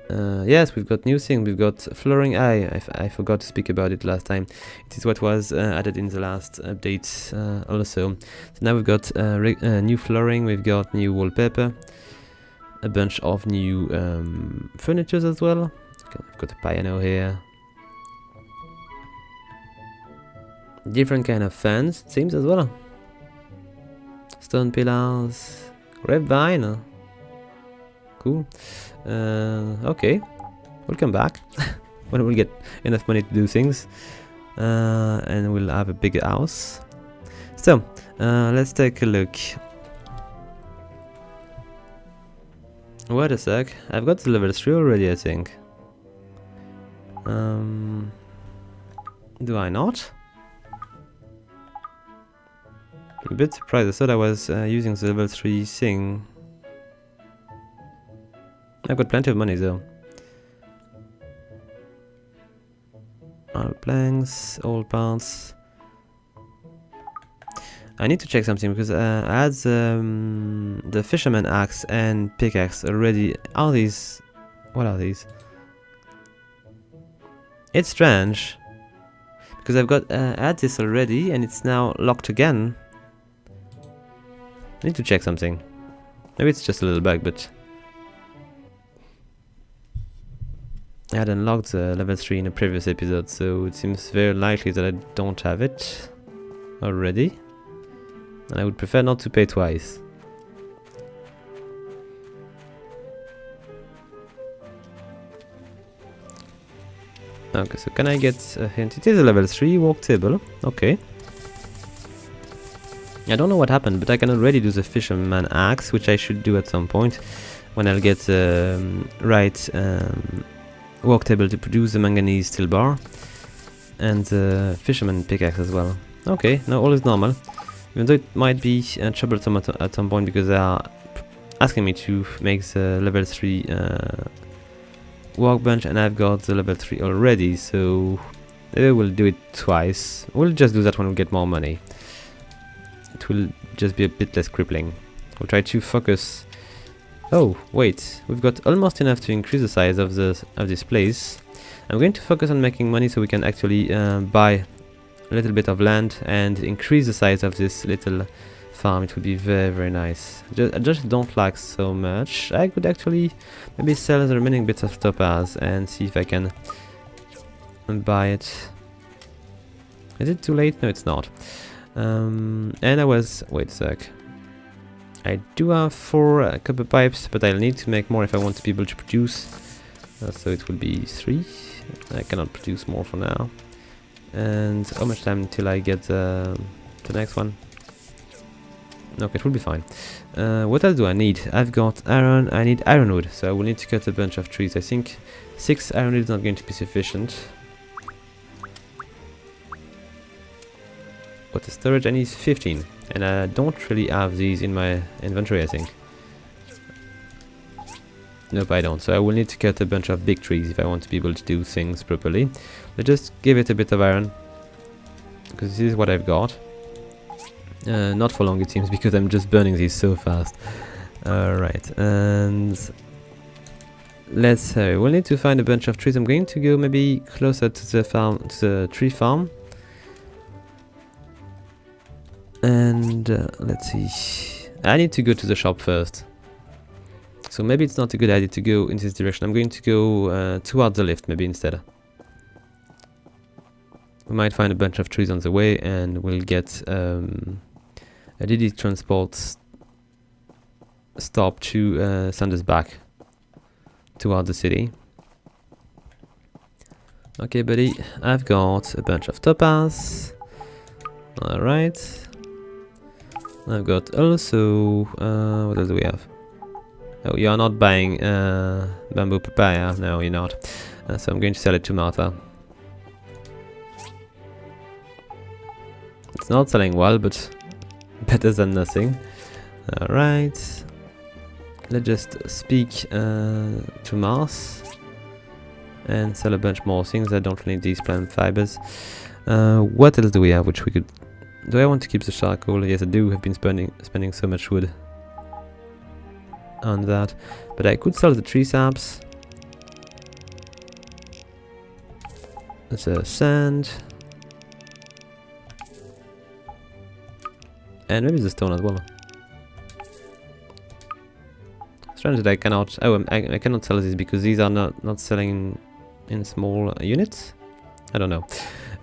Yes, we've got new thing. We've got flooring. I forgot to speak about it last time. It is what was added in the last update also. So now we've got new flooring. We've got new wallpaper. A bunch of new furnitures as well. Okay, I've got a piano here. Different kind of fans, it seems as well. Stone pillars, grapevine. Cool. Okay, we'll come back when we'll get enough money to do things, and we'll have a bigger house. So let's take a look. Wait a sec, I've got the level 3 already, I think. Do I not? I'm a bit surprised. I thought I was using the level 3 thing. I've got plenty of money though. All planks, all parts. I need to check something because I had the fisherman axe and pickaxe already. Are these? What are these? It's strange because I've got I had this already and it's now locked again. I need to check something. Maybe it's just a little bug, but I had unlocked the level 3 in a previous episode, so it seems very likely that I don't have it already. And I would prefer not to pay twice. Okay, so can I get a hint? It is a level 3 walk table. Okay. I don't know what happened, but I can already do the fisherman axe, which I should do at some point when I'll get the right walk table to produce the manganese steel bar and the fisherman pickaxe as well. Okay, now all is normal, even though it might be troublesome at some point because they are asking me to make the level 3 workbench, and I've got the level 3 already, so maybe we'll do it twice. We'll just do that when we get more money. It will just be a bit less crippling. We'll try to focus. Oh wait, we've got almost enough to increase the size of this place. I'm going to focus on making money so we can actually buy a little bit of land and increase the size of this little farm. It would be very, very nice. I just don't like so much. I could actually maybe sell the remaining bits of topaz and see if I can buy it. Is it too late? No, it's not. And I was... wait a sec. I do have 4 copper pipes, but I'll need to make more if I want to be able to produce. So it will be 3. I cannot produce more for now. And how much time until I get the next one? Okay, it will be fine. What else do I need? I've got iron. I need ironwood, so I will need to cut a bunch of trees. I think 6 ironwood is not going to be sufficient. What the storage? I need 15, and I don't really have these in my inventory, I think. Nope, I don't. So I will need to cut a bunch of big trees if I want to be able to do things properly. Let's just give it a bit of iron, because this is what I've got. Not for long, it seems, because I'm just burning these so fast. Alright, and let's we'll need to find a bunch of trees. I'm going to go maybe closer to the farm, to the tree farm. And let's see. I need to go to the shop first. So maybe it's not a good idea to go in this direction. I'm going to go towards the lift maybe instead. We might find a bunch of trees on the way, and we'll get a DD transport stop to send us back toward the city. Okay, buddy, I've got a bunch of topaz. Alright. I've got also... what else do we have? Oh, you are not buying bamboo papaya. No, you're not. So I'm going to sell it to Martha. It's not selling well, but better than nothing. Alright. Let's just speak to Mars and sell a bunch more things. I don't need these plant fibers. What else do we have which we could... Do I want to keep the charcoal? Yes, I do. I've been spending so much wood on that. But I could sell the tree saps. There's sand. And maybe the stone as well. Strange that I cannot... Oh, I cannot sell these because these are not selling in small units. I don't know.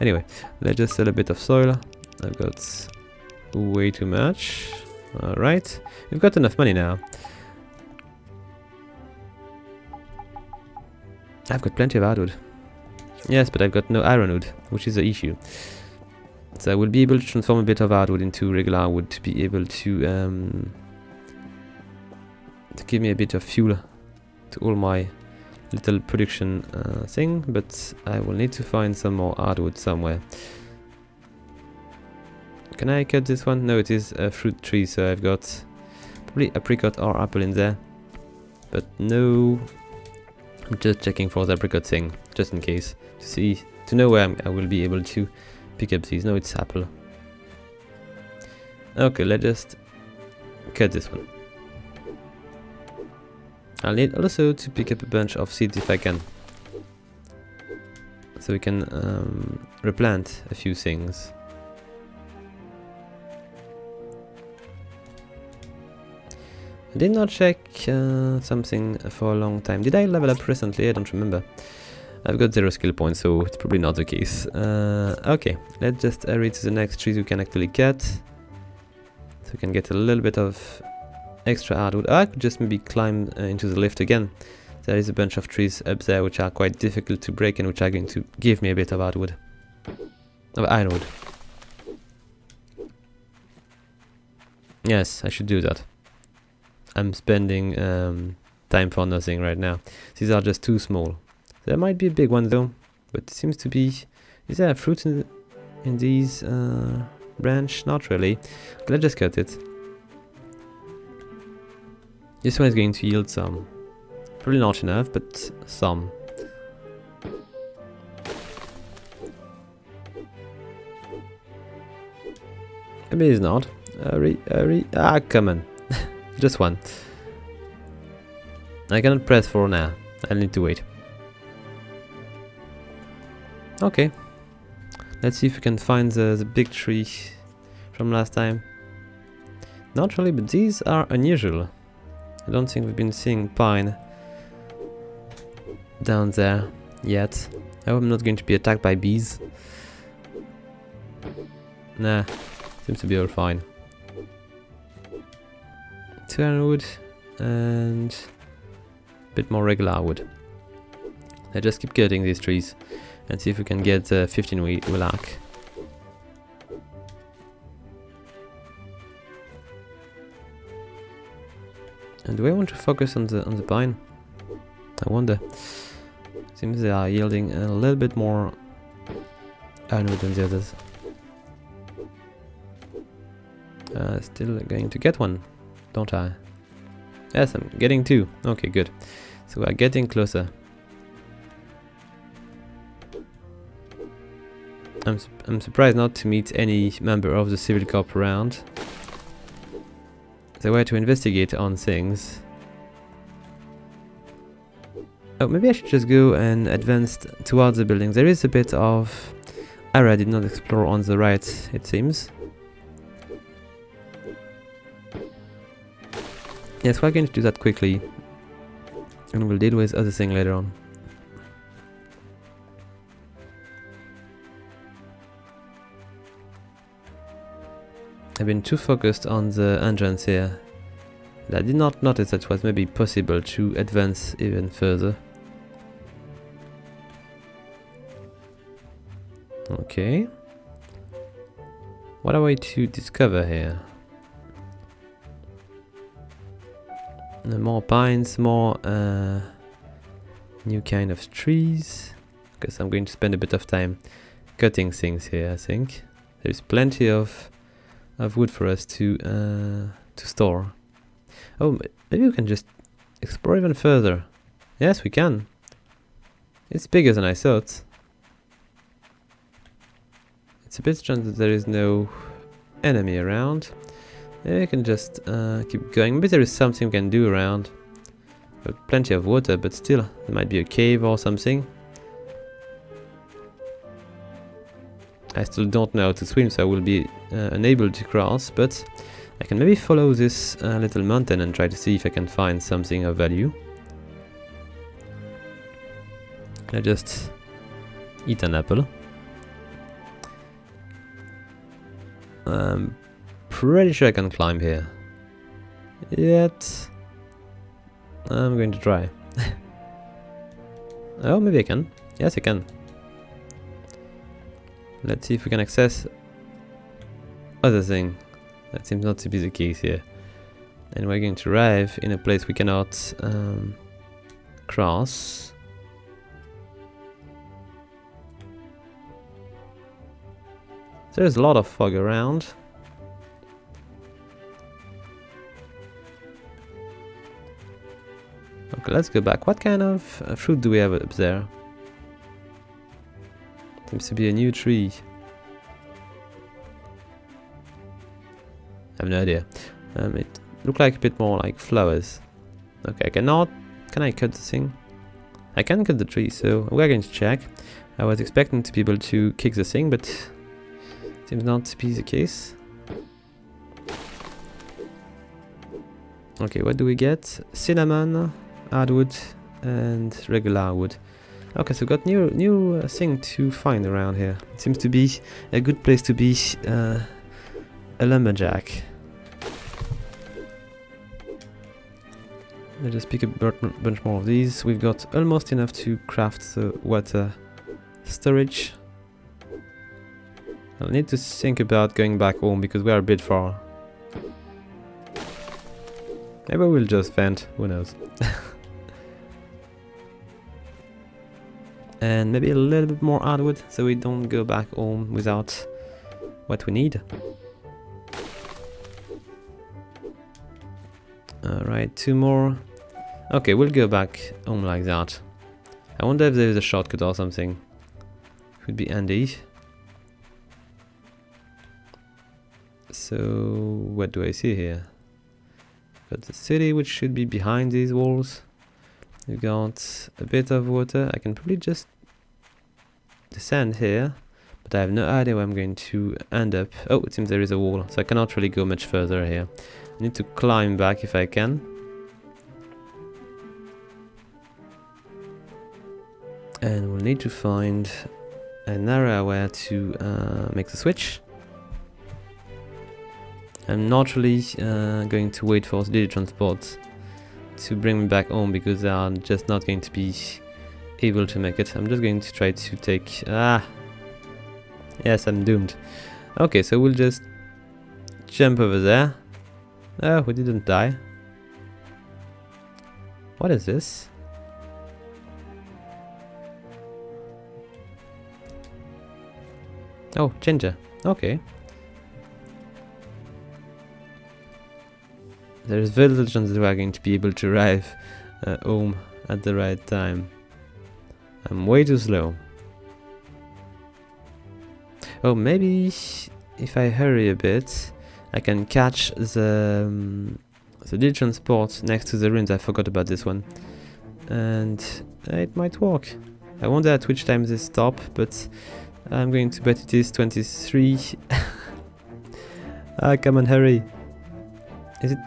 Anyway, let's just sell a bit of soil. I've got way too much. Alright. We've got enough money now. I've got plenty of hardwood. Yes, but I've got no ironwood, which is the issue. So I will be able to transform a bit of hardwood into regular wood to be able to give me a bit of fuel to all my little production thing, but I will need to find some more hardwood somewhere. Can I cut this one? No, it is a fruit tree, so I've got probably apricot or apple in there, but no. I'm just checking for the apricot thing, just in case, to know where I will be able to pick up these. No, it's apple. Okay, let's just cut this one. I'll need also to pick up a bunch of seeds if I can, so we can replant a few things. I did not check something for a long time. Did I level up recently? I don't remember. I've got 0 skill points, so it's probably not the case. Okay, let's just hurry to the next trees we can actually get. So we can get a little bit of extra hardwood. I could just maybe climb into the lift again. There is a bunch of trees up there which are quite difficult to break and which are going to give me a bit of hardwood. Of ironwood. Yes, I should do that. I'm spending time for nothing right now. These are just too small. There might be a big one though, but it seems to be... Is there a fruit in these branch? Not really. Let's just cut it. This one is going to yield some. Probably not enough, but some. Maybe it's not. Hurry, hurry. Ah, come on. Just one. I cannot press for now. I'll need to wait. Okay. Let's see if we can find the big tree from last time. Not really, but these are unusual. I don't think we've been seeing pine down there yet. I hope I'm not going to be attacked by bees. Nah, seems to be all fine. 200 wood and a bit more regular wood. I just keep cutting these trees and see if we can get 15 willock. And do I want to focus on the pine? I wonder. Seems they are yielding a little bit more ironwood than the others. Still going to get one, don't I? Yes, I'm getting two. Okay, good. So we're getting closer. I'm surprised not to meet any member of the civil corp around. They were to investigate on things. Oh, maybe I should just go and advance towards the building. There is a bit of area I did not explore on the right, it seems. Yes, we're going to do that quickly. And we'll deal with other thing later on. I've been too focused on the entrance here. I did not notice that it was maybe possible to advance even further. Okay. What are we to discover here? More pines, more new kind of trees. Because I'm going to spend a bit of time cutting things here, I think. There's plenty of wood for us to store. Oh, maybe we can just explore even further. Yes, we can. It's bigger than I thought. It's a bit strange that there is no enemy around. Maybe we can just keep going. Maybe there is something we can do around. Got plenty of water, but still, there might be a cave or something. I still don't know how to swim, so I will be unable to cross, but I can maybe follow this little mountain and try to see if I can find something of value. Can I just eat an apple? I'm pretty sure I can climb here. Yet I'm going to try. Oh, maybe I can. Yes, I can. Let's see if we can access other thing. That seems not to be the case here. And we're going to arrive in a place we cannot cross. There's a lot of fog around. Okay, let's go back. What kind of fruit do we have up there? Seems to be a new tree. I have no idea. It looked like a bit more like flowers. Okay, I cannot... Can I cut the thing? I can cut the tree, so we're going to check. I was expecting to be able to kick the thing, but seems not to be the case. Okay, what do we get? Cinnamon, hardwood, and regular wood. Okay, so got new thing to find around here. It seems to be a good place to be a lumberjack. Let's just pick a bunch more of these. We've got almost enough to craft the water storage. I'll need to think about going back home because we are a bit far. Maybe we'll just vent, who knows. And maybe a little bit more hardwood so we don't go back home without what we need. Alright, 2 more. Okay, we'll go back home like that. I wonder if there's a shortcut or something. Could be handy. So, what do I see here? Got the city, which should be behind these walls. We've got a bit of water. I can probably just descend here, but I have no idea where I'm going to end up. Oh, it seems there is a wall, so I cannot really go much further here. I need to climb back if I can. And we'll need to find an area where to make the switch. I'm not really going to wait for daily transport to bring me back home because they are just not going to be able to make it. I'm just going to try to take... Yes, I'm doomed. Okay, so we'll just jump over there. Oh, we didn't die. What is this? Oh, ginger. Okay. There's very little chance that we are going to be able to arrive home at the right time. I'm way too slow. Oh, maybe if I hurry a bit, I can catch the daily transport next to the ruins. I forgot about this one. And it might work. I wonder at which time they stop, but I'm going to bet it is 23. Come on, hurry. Is it?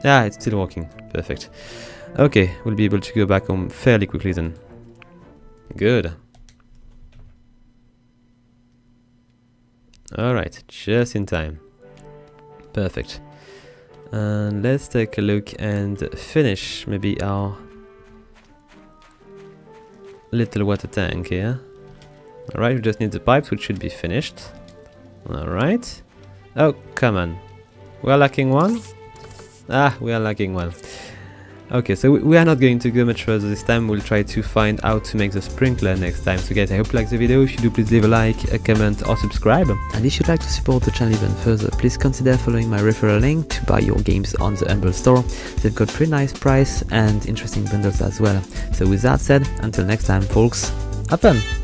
Ah, it's still working. Perfect. Okay, we'll be able to go back home fairly quickly then. Good. Alright, just in time. Perfect. And let's take a look and finish maybe our little water tank here. Alright, we just need the pipes, which should be finished. Alright. Oh, come on. We're lacking one? Ah, we are lacking one. Okay, so we are not going to go much further this time. We'll try to find how to make the sprinkler next time. So guys, I hope you like the video. If you do, please leave a like, a comment or subscribe. And if you'd like to support the channel even further, please consider following my referral link to buy your games on the Humble store. They've got pretty nice price and interesting bundles as well. So with that said, until next time folks, have fun!